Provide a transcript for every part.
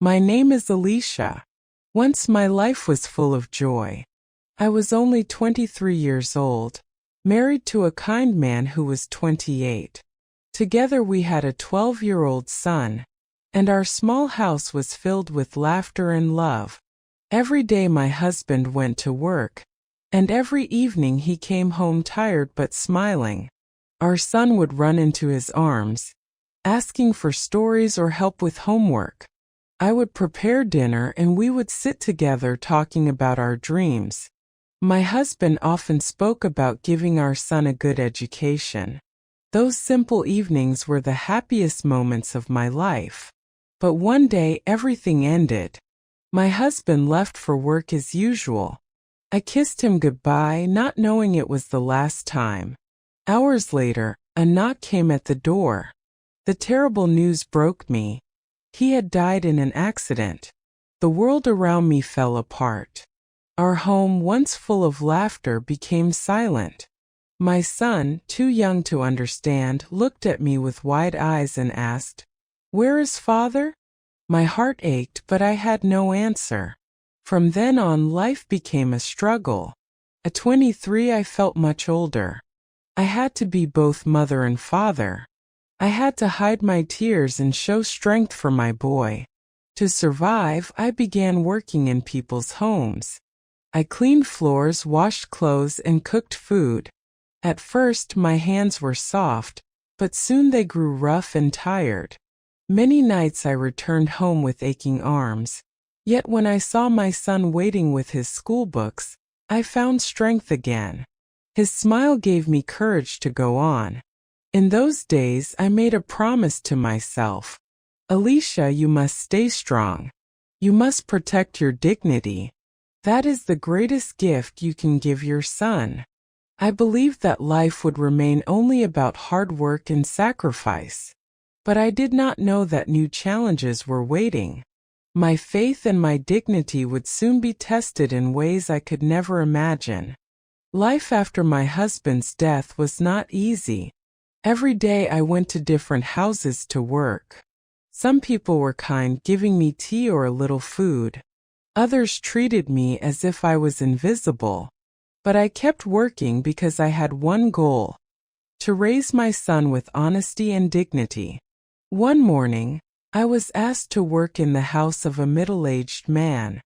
My name is Alicia. Once my life was full of joy. I was only 23 years old, married to a kind man who was 28. Together we had a 12-year-old son, and our small house was filled with laughter and love. Every day my husband went to work, and every evening he came home tired but smiling. Our son would run into his arms, asking for stories or help with homework. I would prepare dinner and we would sit together talking about our dreams. My husband often spoke about giving our son a good education. Those simple evenings were the happiest moments of my life. But one day everything ended. My husband left for work as usual. I kissed him goodbye, not knowing it was the last time. Hours later, a knock came at the door. The terrible news broke me. He had died in an accident. The world around me fell apart. Our home, once full of laughter, became silent. My son, too young to understand, looked at me with wide eyes and asked, "Where is Father?" My heart ached, but I had no answer. From then on, life became a struggle. At 23, I felt much older. I had to be both mother and father. I had to hide my tears and show strength for my boy. To survive, I began working in people's homes. I cleaned floors, washed clothes, and cooked food. At first, my hands were soft, but soon they grew rough and tired. Many nights I returned home with aching arms. Yet when I saw my son waiting with his school books, I found strength again. His smile gave me courage to go on. In those days, I made a promise to myself. Alicia, you must stay strong. You must protect your dignity. That is the greatest gift you can give your son. I believed that life would remain only about hard work and sacrifice. But I did not know that new challenges were waiting. My faith and my dignity would soon be tested in ways I could never imagine. Life after my husband's death was not easy. Every day I went to different houses to work. Some people were kind, giving me tea or a little food. Others treated me as if I was invisible. But I kept working because I had one goal: to raise my son with honesty and dignity. One morning, I was asked to work in the house of a middle-aged man.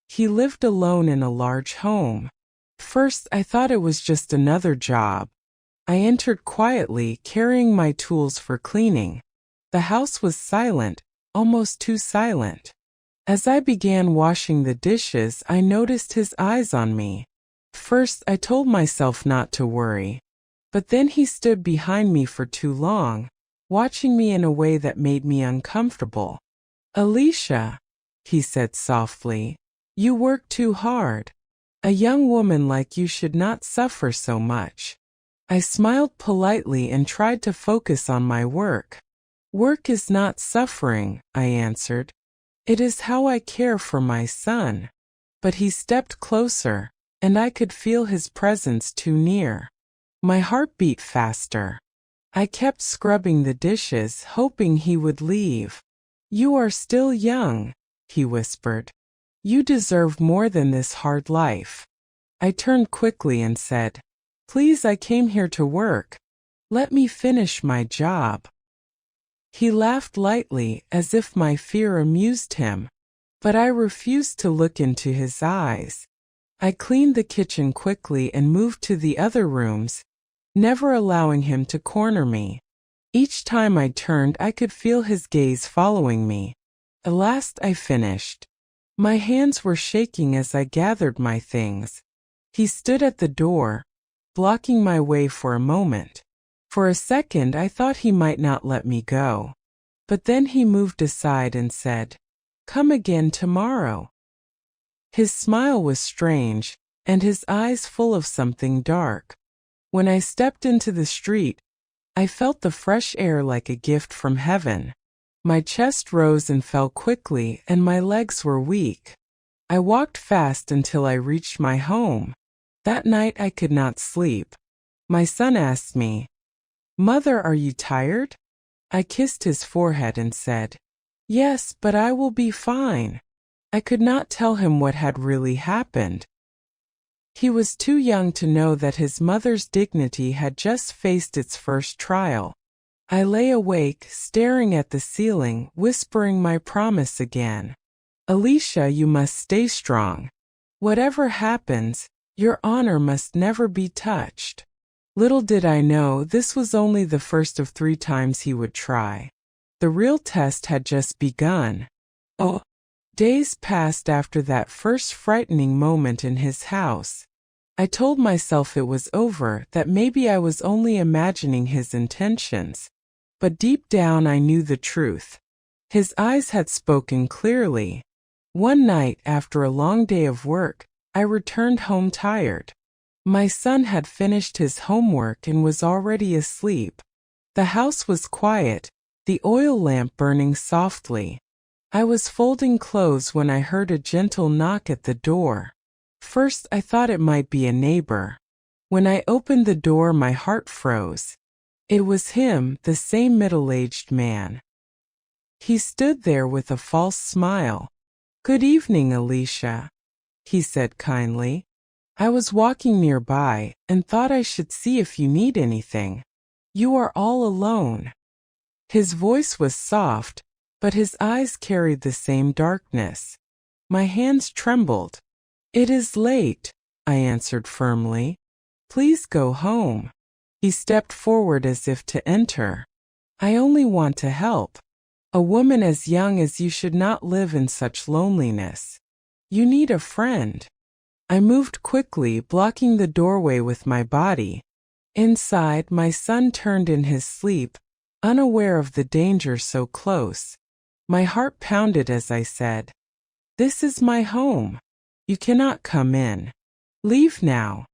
He lived alone in a large home. First, I thought it was just another job. I entered quietly, carrying my tools for cleaning. The house was silent, almost too silent. As I began washing the dishes, I noticed his eyes on me. First, I told myself not to worry. But then he stood behind me for too long, watching me in a way that made me uncomfortable. "Alicia," he said softly, "you work too hard. A young woman like you should not suffer so much." I smiled politely and tried to focus on my work. "Work is not suffering," I answered. "It is how I care for my son." But he stepped closer, and I could feel his presence too near. My heart beat faster. I kept scrubbing the dishes, hoping he would leave. "You are still young," he whispered. "You deserve more than this hard life." I turned quickly and said, "Please, I came here to work. Let me finish my job." He laughed lightly, as if my fear amused him. But I refused to look into his eyes. I cleaned the kitchen quickly and moved to the other rooms, never allowing him to corner me. Each time I turned, I could feel his gaze following me. At last I finished. My hands were shaking as I gathered my things. He stood at the door, blocking my way for a moment. For a second I thought he might not let me go. But then he moved aside and said, "Come again tomorrow." His smile was strange, and his eyes full of something dark. When I stepped into the street, I felt the fresh air like a gift from heaven. My chest rose and fell quickly, and my legs were weak. I walked fast until I reached my home. That night I could not sleep. My son asked me, "Mother, are you tired?" I kissed his forehead and said, Yes, but I will be fine. I could not tell him what had really happened. He was too young to know that his mother's dignity had just faced its first trial. I lay awake, staring at the ceiling, whispering my promise again. Alicia, you must stay strong. Whatever happens, your honor must never be touched. Little did I know this was only the first of 3 times he would try. The real test had just begun. Oh, days passed after that first frightening moment in his house. I told myself it was over, that maybe I was only imagining his intentions. But deep down I knew the truth. His eyes had spoken clearly. One night, after a long day of work, I returned home tired. My son had finished his homework and was already asleep. The house was quiet, the oil lamp burning softly. I was folding clothes when I heard a gentle knock at the door. First I thought it might be a neighbor. When I opened the door, my heart froze. It was him, the same middle-aged man. He stood there with a false smile. "Good evening, Alicia," he said kindly. "I was walking nearby and thought I should see if you need anything. You are all alone." His voice was soft, but his eyes carried the same darkness. My hands trembled. "It is late," I answered firmly. "Please go home." He stepped forward as if to enter. "I only want to help. A woman as young as you should not live in such loneliness. You need a friend." I moved quickly, blocking the doorway with my body. Inside, my son turned in his sleep, unaware of the danger so close. My heart pounded as I said, "This is my home. You cannot come in. Leave now."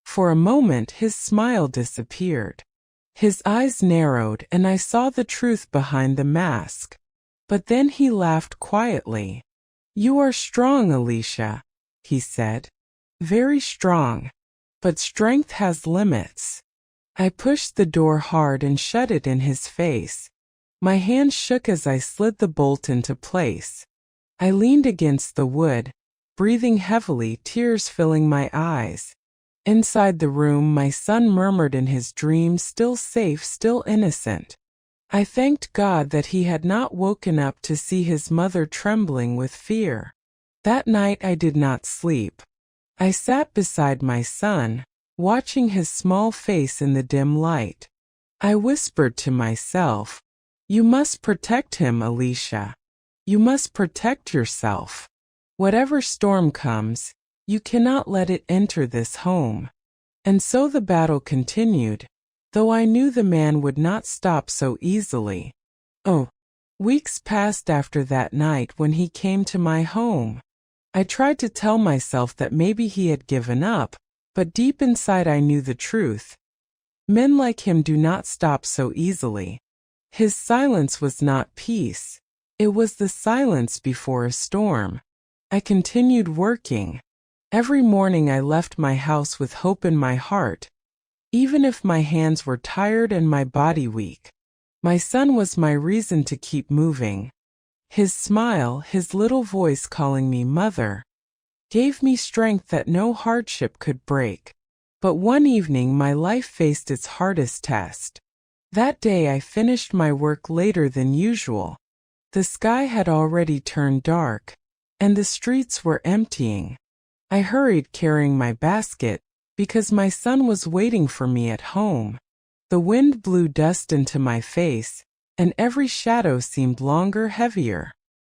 For a moment his smile disappeared. His eyes narrowed and I saw the truth behind the mask. But then he laughed quietly. "You are strong, Alicia," he said. "Very strong. But strength has limits." I pushed the door hard and shut it in his face. My hand shook as I slid the bolt into place. I leaned against the wood, breathing heavily, tears filling my eyes. Inside the room, my son murmured in his dream, "Still safe, still innocent." I thanked God that he had not woken up to see his mother trembling with fear. That night I did not sleep. I sat beside my son, watching his small face in the dim light. I whispered to myself, "You must protect him, Alicia. You must protect yourself. Whatever storm comes, you cannot let it enter this home." And so the battle continued, though I knew the man would not stop so easily. Oh, weeks passed after that night when he came to my home. I tried to tell myself that maybe he had given up, but deep inside I knew the truth. Men like him do not stop so easily. His silence was not peace. It was the silence before a storm. I continued working. Every morning I left my house with hope in my heart, even if my hands were tired and my body weak. My son was my reason to keep moving. His smile, his little voice calling me mother, gave me strength that no hardship could break. But one evening my life faced its hardest test. That day I finished my work later than usual. The sky had already turned dark, and the streets were emptying. I hurried carrying my basket, because my son was waiting for me at home. The wind blew dust into my face, and every shadow seemed longer, heavier.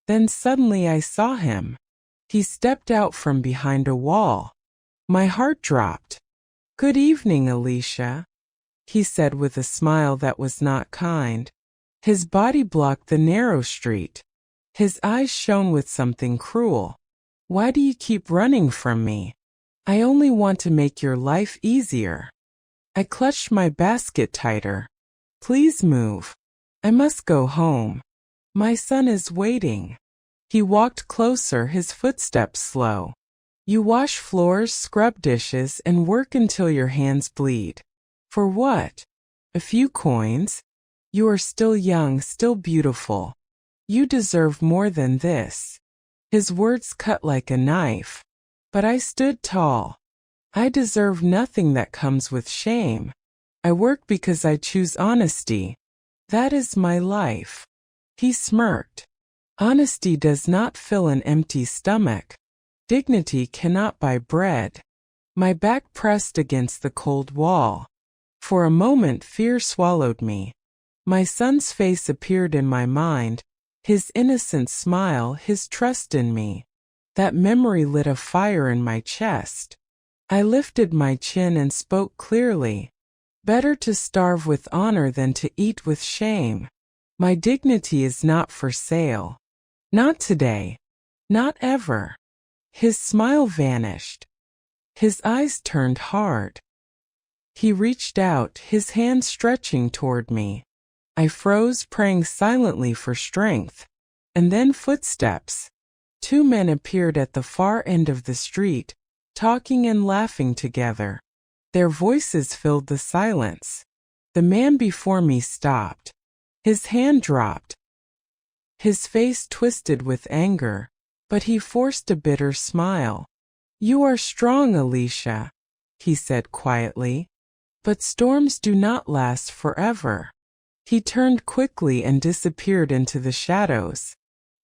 Then suddenly I saw him. He stepped out from behind a wall. My heart dropped. "Good evening, Alicia," he said with a smile that was not kind. His body blocked the narrow street. His eyes shone with something cruel. "Why do you keep running from me? I only want to make your life easier." I clutched my basket tighter. "Please move. I must go home. My son is waiting." He walked closer, his footsteps slow. "You wash floors, scrub dishes, and work until your hands bleed. For what? A few coins? You are still young, still beautiful. You deserve more than this. His words cut like a knife. But I stood tall. I deserve nothing that comes with shame. I work because I choose honesty. That is my life. He smirked. Honesty does not fill an empty stomach. Dignity cannot buy bread. My back pressed against the cold wall. For a moment fear swallowed me. My son's face appeared in my mind, his innocent smile, his trust in me. That memory lit a fire in my chest. I lifted my chin and spoke clearly. Better to starve with honor than to eat with shame. My dignity is not for sale. Not today. Not ever. His smile vanished. His eyes turned hard. He reached out, his hand stretching toward me. I froze, praying silently for strength. And then footsteps. Two men appeared at the far end of the street, talking and laughing together. Their voices filled the silence. The man before me stopped. His hand dropped. His face twisted with anger, but he forced a bitter smile. "You are strong, Alicia," he said quietly. "But storms do not last forever." He turned quickly and disappeared into the shadows.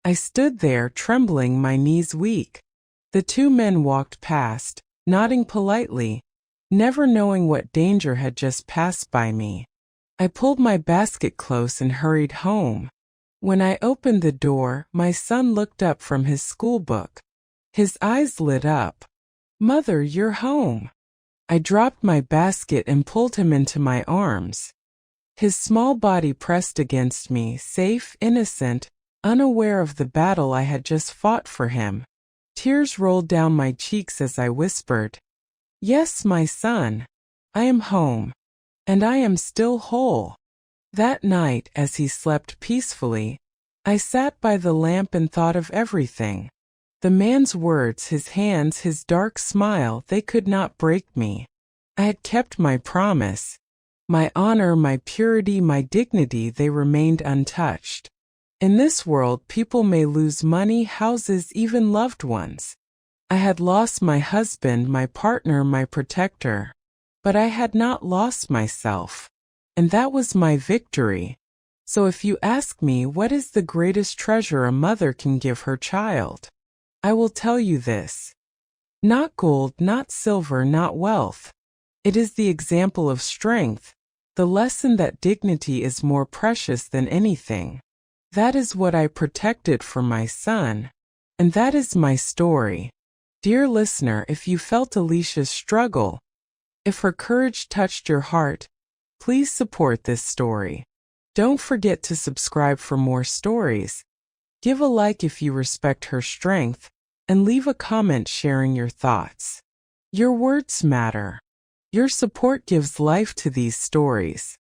I stood there, trembling, my knees weak. The two men walked past, nodding politely, never knowing what danger had just passed by me. I pulled my basket close and hurried home. When I opened the door, my son looked up from his schoolbook. His eyes lit up. "Mother, you're home." I dropped my basket and pulled him into my arms. His small body pressed against me, safe, innocent, unaware of the battle I had just fought for him. Tears rolled down my cheeks as I whispered, "Yes, my son, I am home, and I am still whole." That night, as he slept peacefully, I sat by the lamp and thought of everything. The man's words, his hands, his dark smile, they could not break me. I had kept my promise. My honor, my purity, my dignity, they remained untouched. In this world, people may lose money, houses, even loved ones. I had lost my husband, my partner, my protector. But I had not lost myself. And that was my victory. So if you ask me what is the greatest treasure a mother can give her child, I will tell you this. Not gold, not silver, not wealth. It is the example of strength, the lesson that dignity is more precious than anything. That is what I protected for my son. And that is my story. Dear listener, if you felt Alicia's struggle, if her courage touched your heart, please support this story. Don't forget to subscribe for more stories. Give a like if you respect her strength, and leave a comment sharing your thoughts. Your words matter. Your support gives life to these stories.